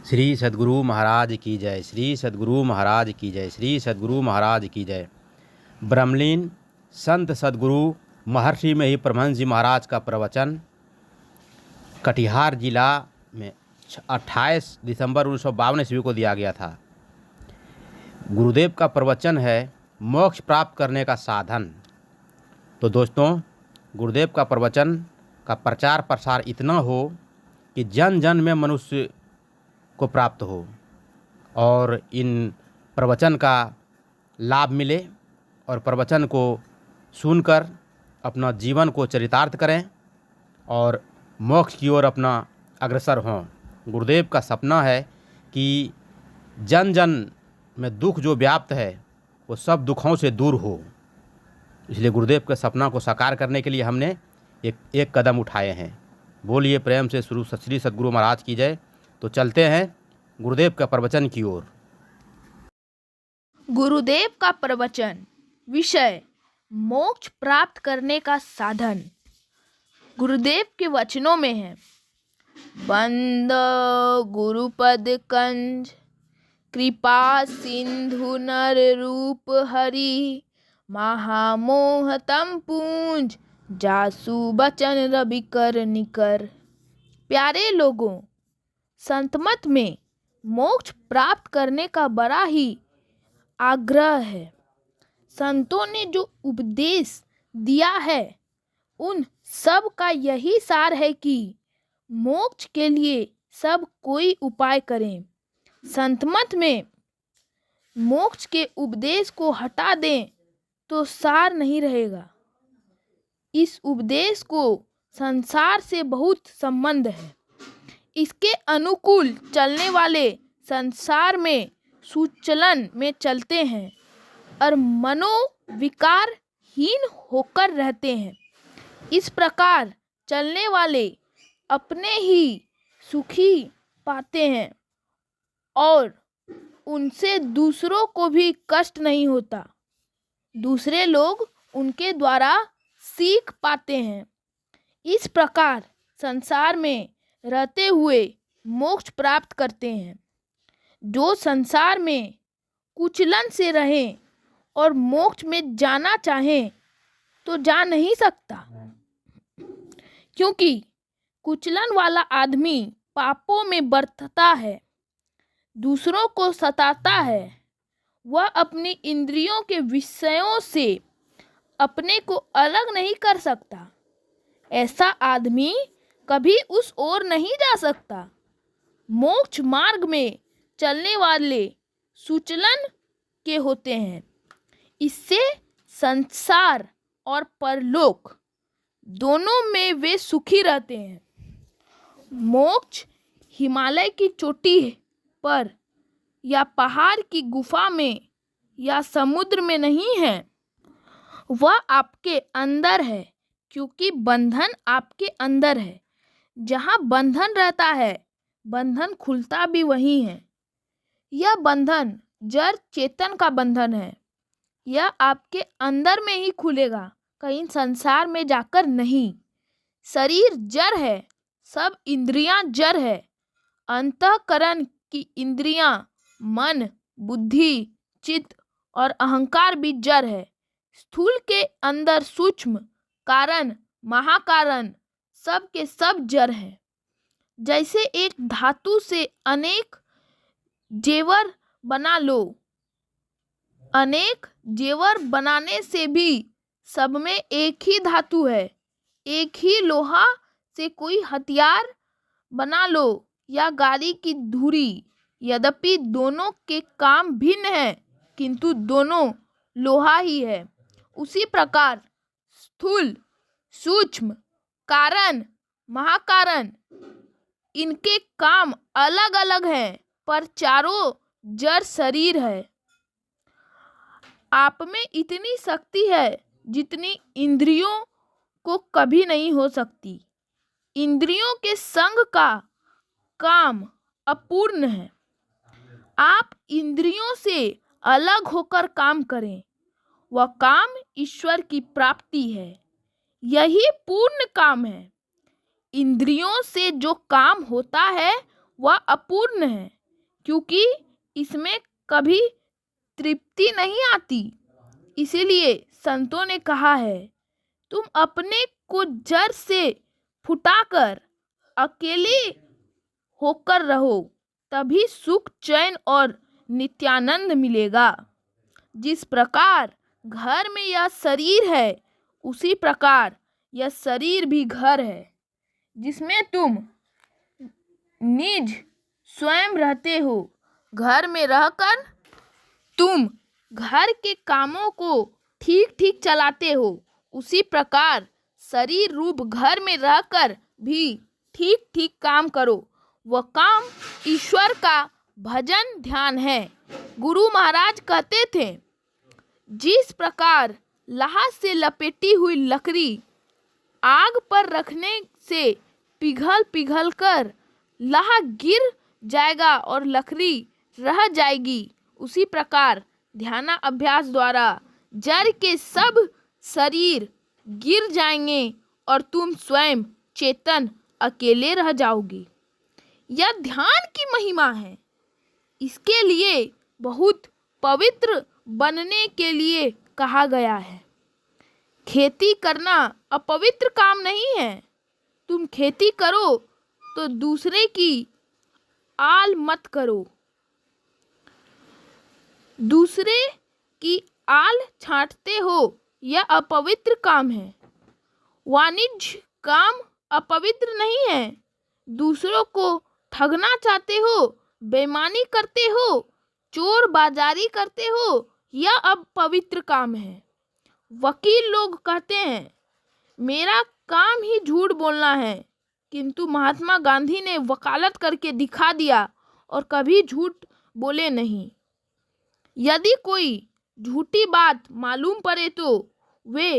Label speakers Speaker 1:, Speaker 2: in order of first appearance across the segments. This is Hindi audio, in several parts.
Speaker 1: श्री सद्गुरु महाराज की जय। श्री सद्गुरु महाराज की जय। श्री सद्गुरु महाराज की जय। ब्रह्मलीन संत सद्गुरु महर्षि में ही परमहंस जी महाराज का प्रवचन कटिहार जिला में 28 दिसंबर 1952 ईस्वी को दिया गया था। गुरुदेव का प्रवचन है मोक्ष प्राप्त करने का साधन। तो दोस्तों, गुरुदेव का प्रवचन का प्रचार प्रसार इतना हो कि जन जन में मनुष्य को प्राप्त हो और इन प्रवचन का लाभ मिले और प्रवचन को सुनकर अपना जीवन को चरितार्थ करें और मोक्ष की ओर अपना अग्रसर हों। गुरुदेव का सपना है कि जन जन में दुख जो व्याप्त है वो सब दुखों से दूर हो। इसलिए गुरुदेव के सपना को साकार करने के लिए हमने एक कदम उठाए हैं। बोलिए प्रेम से श्री सद्गुरु महाराज की जय। तो चलते हैं गुरुदेव का प्रवचन की ओर।
Speaker 2: गुरुदेव का प्रवचन, विषय मोक्ष प्राप्त करने का साधन। गुरुदेव के वचनों में है, बंद गुरुपद कंज, कृपा सिंधु नर रूप हरि, महामोहतम पूंज, जासु बचन रवि कर निकर। प्यारे लोगों, संतमत में मोक्ष प्राप्त करने का बड़ा ही आग्रह है। संतों ने जो उपदेश दिया है उन सब का यही सार है कि मोक्ष के लिए सब कोई उपाय करें। संतमत में मोक्ष के उपदेश को हटा दें तो सार नहीं रहेगा। इस उपदेश को संसार से बहुत संबंध है। इसके अनुकूल चलने वाले संसार में सुचलन में चलते हैं और मनोविकार हीन होकर रहते हैं। इस प्रकार चलने वाले अपने ही सुखी पाते हैं और उनसे दूसरों को भी कष्ट नहीं होता। दूसरे लोग उनके द्वारा सीख पाते हैं। इस प्रकार संसार में रहते हुए मोक्ष प्राप्त करते हैं। जो संसार में कुचलन से रहें और मोक्ष में जाना चाहें तो जा नहीं सकता, क्योंकि कुचलन वाला आदमी पापों में बरतता है, दूसरों को सताता है। वह अपनी इंद्रियों के विषयों से अपने को अलग नहीं कर सकता। ऐसा आदमी कभी उस ओर नहीं जा सकता। मोक्ष मार्ग में चलने वाले सुचलन के होते हैं। इससे संसार और परलोक दोनों में वे सुखी रहते हैं। मोक्ष हिमालय की चोटी पर या पहाड़ की गुफा में या समुद्र में नहीं है, वह आपके अंदर है, क्योंकि बंधन आपके अंदर है। जहाँ बंधन रहता है, बंधन खुलता भी वही है। यह बंधन जड़ चेतन का बंधन है। यह आपके अंदर में ही खुलेगा, कहीं संसार में जाकर नहीं। शरीर जड़ है, सब इंद्रियां जड़ है। अंतःकरण की इंद्रियां, मन, बुद्धि, चित्त और अहंकार भी जड़ है। स्थूल के अंदर सूक्ष्म, कारण, महाकारण सब के सब जड़ है। जैसे एक धातु से अनेक जेवर बना लो, अनेक जेवर बनाने से भी सब में एक ही धातु है। एक ही लोहा से कोई हथियार बना लो या गाड़ी की धुरी, यद्यपि दोनों के काम भिन्न है, किंतु दोनों लोहा ही है। उसी प्रकार स्थूल, सूक्ष्म, कारण, महाकारण इनके काम अलग अलग हैं, पर चारों जड़ शरीर है। आप में इतनी शक्ति है जितनी इंद्रियों को कभी नहीं हो सकती। इंद्रियों के संग का काम अपूर्ण है। आप इंद्रियों से अलग होकर काम करें, वह काम ईश्वर की प्राप्ति है। यही पूर्ण काम है। इंद्रियों से जो काम होता है वह अपूर्ण है, क्योंकि इसमें कभी तृप्ति नहीं आती। इसीलिए संतों ने कहा है, तुम अपने को जड़ से फुटाकर अकेले होकर रहो, तभी सुख, चैन और नित्यानंद मिलेगा। जिस प्रकार घर में यह शरीर है, उसी प्रकार यह शरीर भी घर है, जिसमें तुम निज स्वयं रहते हो। घर में रहकर तुम घर के कामों को ठीक ठीक चलाते हो, उसी प्रकार शरीर रूप घर में रहकर भी ठीक ठीक काम करो। वह काम ईश्वर का भजन ध्यान है। गुरु महाराज कहते थे, जिस प्रकार लाह से लपेटी हुई लकड़ी आग पर रखने से पिघल कर लाह गिर जाएगा और लकड़ी रह जाएगी, उसी प्रकार ध्यान अभ्यास द्वारा जड़ के सब शरीर गिर जाएंगे और तुम स्वयं चेतन अकेले रह जाओगे। यह ध्यान की महिमा है। इसके लिए बहुत पवित्र बनने के लिए कहा गया है। खेती करना अपवित्र काम नहीं है। तुम खेती करो तो दूसरे की आल मत करो। दूसरे की आल छांटते हो, यह अपवित्र काम है। वाणिज्य काम अपवित्र नहीं है। दूसरों को ठगना चाहते हो, बेईमानी करते हो, चोर बाजारी करते हो, यह अपवित्र काम है। वकील लोग कहते हैं, मेरा काम ही झूठ बोलना है, किंतु महात्मा गांधी ने वकालत करके दिखा दिया और कभी झूठ बोले नहीं। यदि कोई झूठी बात मालूम पड़े तो वे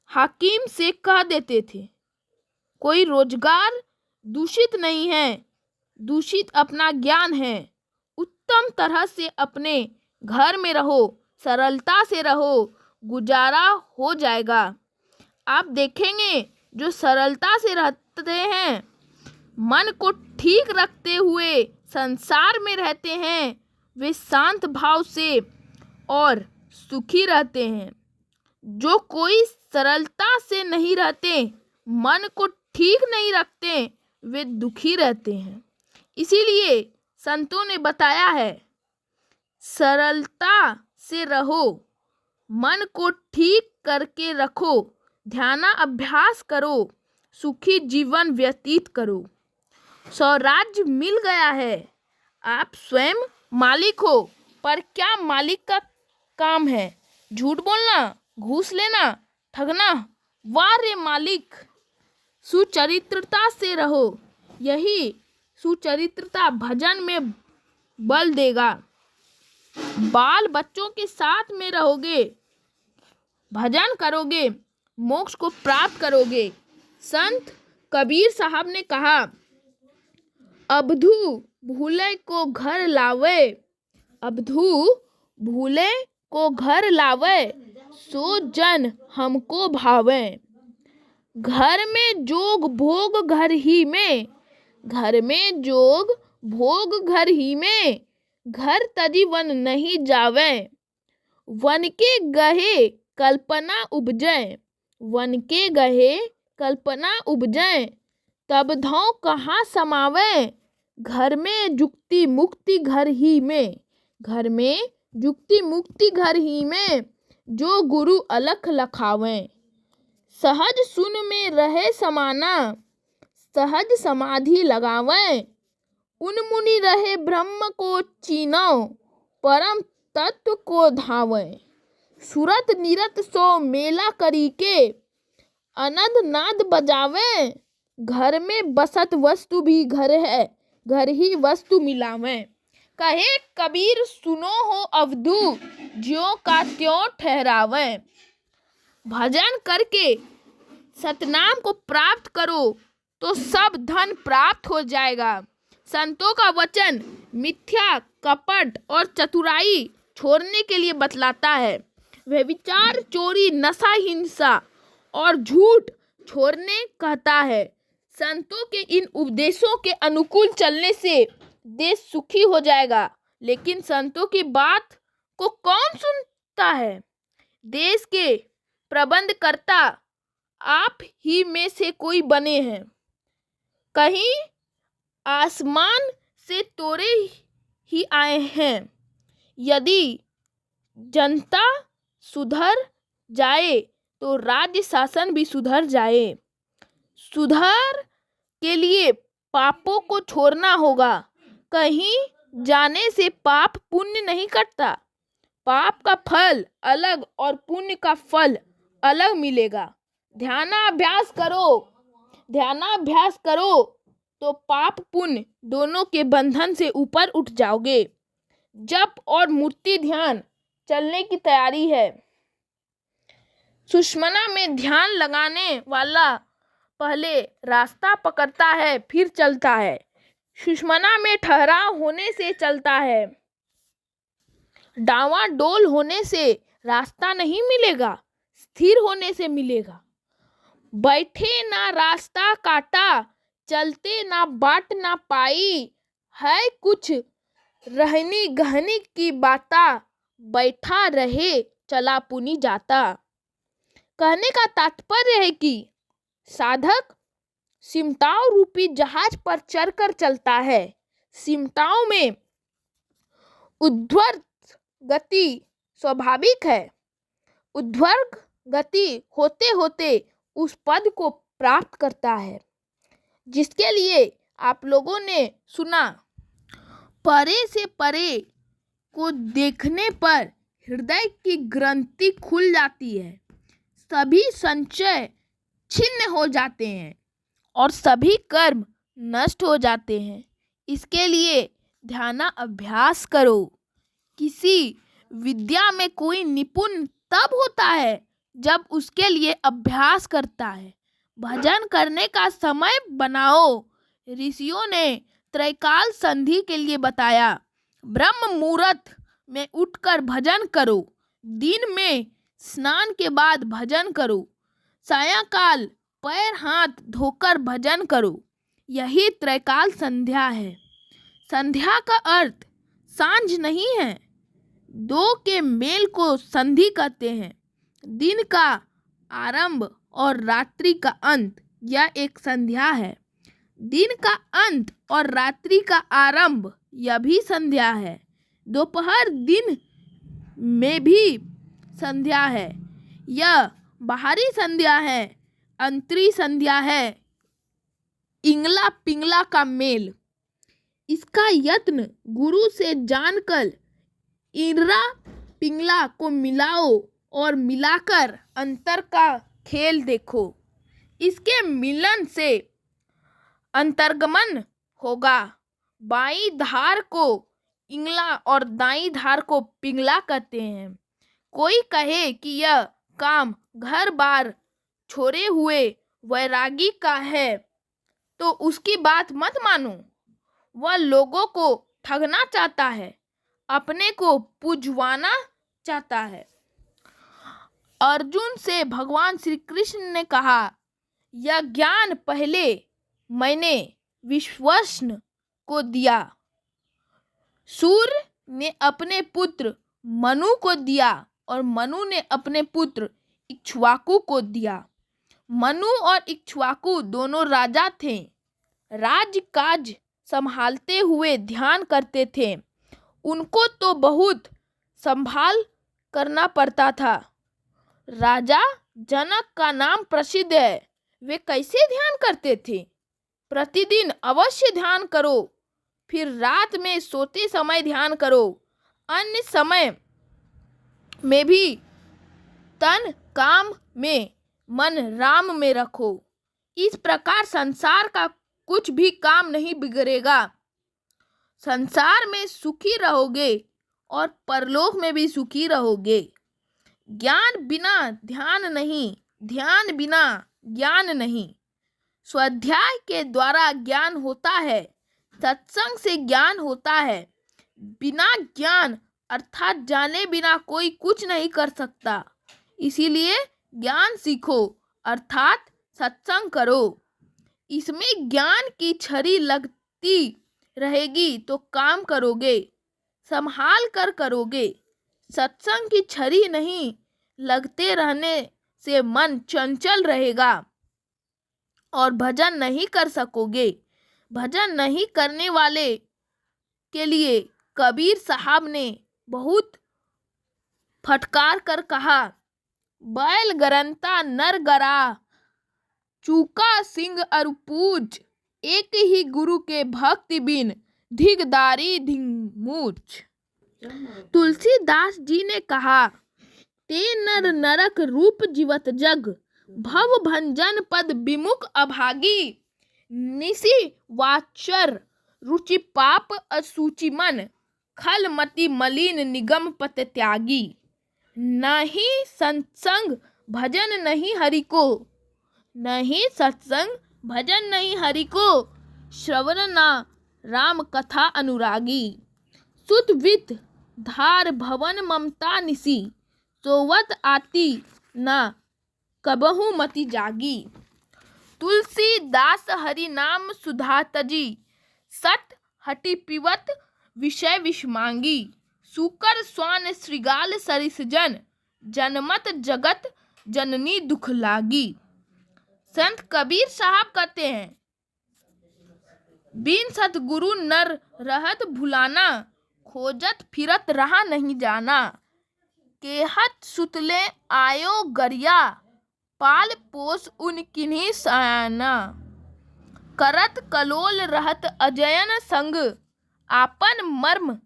Speaker 2: हाकिम से कह देते थे। कोई रोजगार दूषित नहीं है, दूषित अपना ज्ञान है। उत्तम तरह से अपने घर में रहो, सरलता से रहो, गुजारा हो जाएगा। आप देखेंगे, जो सरलता से रहते हैं, मन को ठीक रखते हुए संसार में रहते हैं, वे शांत भाव से और सुखी रहते हैं। जो कोई सरलता से नहीं रहते, मन को ठीक नहीं रखते, वे दुखी रहते हैं। इसीलिए संतों ने बताया है, सरलता से रहो, मन को ठीक करके रखो, ध्यान अभ्यास करो, सुखी जीवन व्यतीत करो। स्वराज्य मिल गया है, आप स्वयं मालिक हो, पर क्या मालिक का काम है झूठ बोलना, घूस लेना, ठगना? वाह रे मालिक! सुचरित्रता से रहो, यही सुचरित्रता भजन में बल देगा। बाल बच्चों के साथ में रहोगे, भजन करोगे, मोक्ष को प्राप्त करोगे। संत कबीर साहब ने कहा, अबधू भूले को घर लावे, अबधू भूले को घर लावे, सो जन हमको भावे। घर में जोग भोग घर ही में, घर में जोग भोग घर ही में, घर तजी वन नहीं जावे। वन के गहे कल्पना उपजै, वन के गहे कल्पना उपजै, तब धौ कहाँ समावे। घर में जुक्ति मुक्ति घर ही में, घर में जुक्ति मुक्ति घर ही में, जो गुरु अलख लखावें। सहज सुन में रहे समाना, सहज समाधि लगावें। उन मुनि रहे ब्रह्म को चीनौ, परम तत्व को धावें। सुरत निरत सो मेला करी के, अनद नाद बजावें। घर में बसत वस्तु भी घर है, घर ही वस्तु मिलावें। कहे कबीर सुनो हो अवधू, ज्यों का त्यों ठहरावें। भजन करके सतनाम को प्राप्त करो तो सब धन प्राप्त हो जाएगा। संतों का वचन मिथ्या, कपट और चतुराई छोड़ने के लिए बतलाता है। वह विचार, चोरी, नशा, हिंसा और झूठ छोड़ने कहता है। संतों के इन उपदेशों के अनुकूल चलने से देश सुखी हो जाएगा। लेकिन संतों की बात को कौन सुनता है? देश के प्रबंधकर्ता आप ही में से कोई बने हैं। कहीं आसमान से तोड़े ही आए हैं। यदि जनता सुधर जाए तो राज्य शासन भी सुधर जाए। सुधार के लिए पापों को छोड़ना होगा। कहीं जाने से पाप पुण्य नहीं कटता। पाप का फल अलग और पुण्य का फल अलग मिलेगा। ध्यानाभ्यास करो तो पाप पुण्य दोनों के बंधन से ऊपर उठ जाओगे। जप और मूर्ति ध्यान चलने की तैयारी है। सुषुम्ना में ध्यान लगाने वाला पहले रास्ता पकड़ता है, फिर चलता है। सुषुम्ना में ठहराव होने से चलता है। डावाडोल होने से रास्ता नहीं मिलेगा, स्थिर होने से मिलेगा। बैठे ना रास्ता काटा, चलते ना बाट ना पाई। है कुछ रहनी गहनी की बाता, बैठा रहे चला पुनी जाता। कहने का तात्पर्य है कि साधक सिमटाव रूपी जहाज पर चढ़कर चलता है। सिमटाव में ऊर्ध्वगति स्वाभाविक है। ऊर्ध्वग गति होते होते उस पद को प्राप्त करता है जिसके लिए आप लोगों ने सुना। परे से परे को देखने पर हृदय की ग्रंथि खुल जाती है। सभी संचय छिन्न हो जाते हैं और सभी कर्म नष्ट हो जाते हैं। इसके लिए ध्यानाभ्यास करो। किसी विद्या में कोई निपुण तब होता है जब उसके लिए अभ्यास करता है। भजन करने का समय बनाओ। ऋषियों ने त्रैकाल संधि के लिए बताया। ब्रह्म मुहूर्त में उठकर भजन करो। दिन में स्नान के बाद भजन करो। सायंकाल पैर हाथ धोकर भजन करो। यही त्रैकाल संध्या है। संध्या का अर्थ सांझ नहीं है। दो के मेल को संधि कहते हैं। दिन का आरंभ और रात्रि का अंत, यह एक संध्या है। दिन का अंत और रात्रि का आरंभ, यह भी संध्या है। दोपहर दिन में भी संध्या है। यह बाहरी संध्या है। अंतरी संध्या है इंगला पिंगला का मेल। इसका यत्न गुरु से जानकर इंगला पिंगला को मिलाओ और मिलाकर अंतर का खेल देखो। इसके मिलन से अंतर्गमन होगा। बाई धार को इंगला और दाई धार को पिंगला कहते हैं। कोई कहे कि यह काम घर बार छोड़े हुए वैरागी का है तो उसकी बात मत मानो। वह लोगों को ठगना चाहता है, अपने को पुजवाना चाहता है। अर्जुन से भगवान श्री कृष्ण ने कहा, यह ज्ञान पहले मैंने विश्वस्न को दिया। सूर्य ने अपने पुत्र मनु को दिया और मनु ने अपने पुत्र इक्ष्वाकु को दिया। मनु और इक्ष्वाकु दोनों राजा थे। राज्य काज संभालते हुए ध्यान करते थे। उनको तो बहुत संभाल करना पड़ता था। राजा जनक का नाम प्रसिद्ध है। वे कैसे ध्यान करते थे? प्रतिदिन अवश्य ध्यान करो, फिर रात में सोते समय ध्यान करो। अन्य समय में भी तन काम में, मन राम में रखो। इस प्रकार संसार का कुछ भी काम नहीं बिगड़ेगा। संसार में सुखी रहोगे और परलोक में भी सुखी रहोगे। ज्ञान बिना ध्यान नहीं, ध्यान बिना ज्ञान नहीं। स्वाध्याय के द्वारा ज्ञान होता है, सत्संग से ज्ञान होता है। बिना ज्ञान अर्थात जाने बिना कोई कुछ नहीं कर सकता। इसीलिए ज्ञान सीखो अर्थात सत्संग करो। इसमें ज्ञान की छड़ी लगती रहेगी तो काम करोगे, संभाल कर करोगे। सत्संग की छड़ी नहीं लगते रहने से मन चंचल रहेगा और भजन नहीं कर सकोगे। भजन नहीं करने वाले के लिए कबीर साहब ने बहुत फटकार कर कहा, बैल गरंता नर गरा, चूका सिंह अरुपूज, एक ही गुरु के भक्ति बिन धिगदारी धिंगमूच। तुलसीदास जी ने कहा, ते नर नरक रूप जीवत जग, भव भंजन पद विमुख अभागी, निसी वाचर रुचि पाप असुचि मन, खल मति मलिन निगम पत त्यागी। नहीं सत्संग भजन नहीं हरि को, नहीं सत्संग भजन नहीं हरि को, श्रवण ना राम कथा अनुरागी। सुत वित धार भवन ममता निसी, सोवत आती न कबहु मति जागी। तुलसीदास हरि नाम सुधा तजी, सत हटि पिबत विषय विष मांगी। सुकर स्वान श्रृगाल सरिस जन, जनमत जगत जननी दुख लागी। संत कबीर साहब कहते हैं, बिन सतगुरु नर रहत भुलाना, खोजत फिरत रहा नहीं जाना। केहत सुतले आयो गरिया, पाल पोस उन किन्हीं सयाना। करत कलोल रहत अजयन संग, आपन मर्म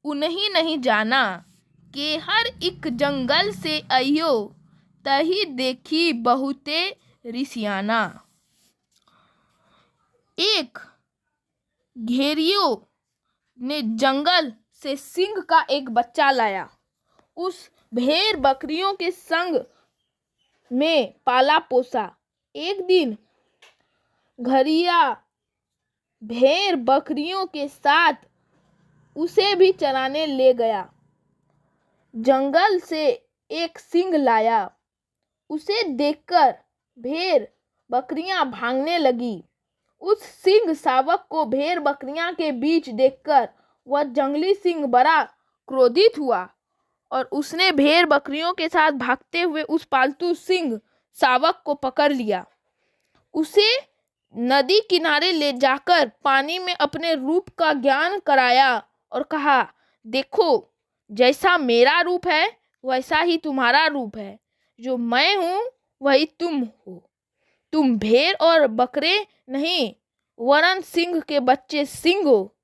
Speaker 2: उन्हीं नहीं जाना। के हर एक जंगल से अइयो, तही देखी बहुते ऋषियाना। एक घेरियो ने जंगल से सिंह का एक बच्चा लाया। उस भेड़ बकरियों के संग में पाला पोसा। एक दिन घरिया भेड़ बकरियों के साथ उसे भी चराने ले गया। जंगल से एक सिंह लाया। उसे देखकर भेड़ बकरियां भागने लगी। उस सिंह शावक को भेड़ बकरियां के बीच देखकर वह जंगली सिंह बड़ा क्रोधित हुआ और उसने भेड़ बकरियों के साथ भागते हुए उस पालतू सिंह शावक को पकड़ लिया। उसे नदी किनारे ले जाकर पानी में अपने रूप का ज्ञान कराया और कहा, देखो, जैसा मेरा रूप है वैसा ही तुम्हारा रूप है। जो मैं हूँ वही तुम हो। तुम भेड़ और बकरे नहीं, वरन सिंह के बच्चे सिंह हो।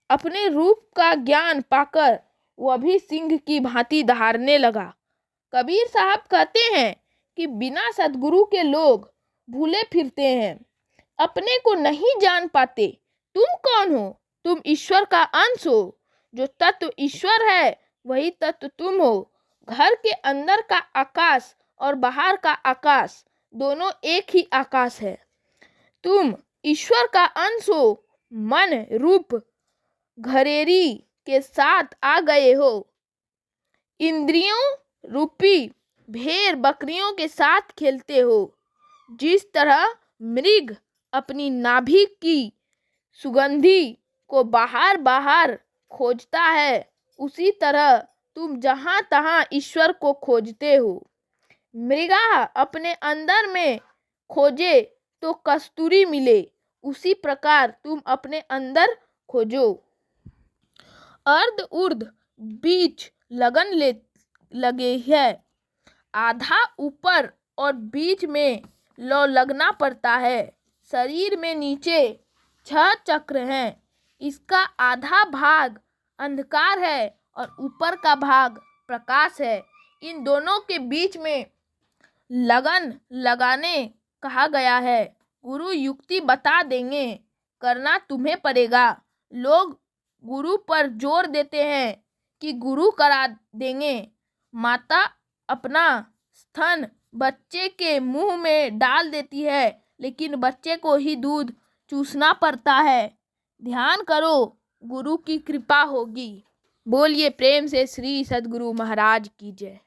Speaker 2: अपने रूप का ज्ञान पाकर वह भी सिंह की भांति दहाड़ने लगा। कबीर साहब कहते हैं कि बिना सद्गुरु के लोग भूले फिरते हैं, अपने को नहीं जान पाते। तुम कौन हो? तुम ईश्वर का अंश हो। जो तत्व ईश्वर है वही तत्व तुम हो। घर के अंदर का आकाश और बाहर का आकाश दोनों एक ही आकाश है। तुम ईश्वर का अंश हो। मन रूप घरेरी के साथ आ गए हो। इंद्रियों रूपी भेड़ बकरियों के साथ खेलते हो। जिस तरह मृग अपनी नाभि की सुगंधी को बाहर बाहर खोजता है, उसी तरह तुम जहाँ तहाँ ईश्वर को खोजते हो। मृगा अपने अंदर में खोजे तो कस्तूरी मिले, उसी प्रकार तुम अपने अंदर खोजो। अर्ध उर्ध बीच लगन लगे है। आधा ऊपर और बीच में लौ लगना पड़ता है। शरीर में नीचे 6 चक्र हैं। इसका आधा भाग अंधकार है और ऊपर का भाग प्रकाश है। इन दोनों के बीच में लगन लगाने कहा गया है। गुरु युक्ति बता देंगे, करना तुम्हें पड़ेगा। लोग गुरु पर जोर देते हैं कि गुरु करा देंगे। माता अपना स्तन बच्चे के मुंह में डाल देती है, लेकिन बच्चे को ही दूध चूसना पड़ता है। ध्यान करो, गुरु की कृपा होगी। बोलिए प्रेम से श्री सद्गुरु महाराज की जय।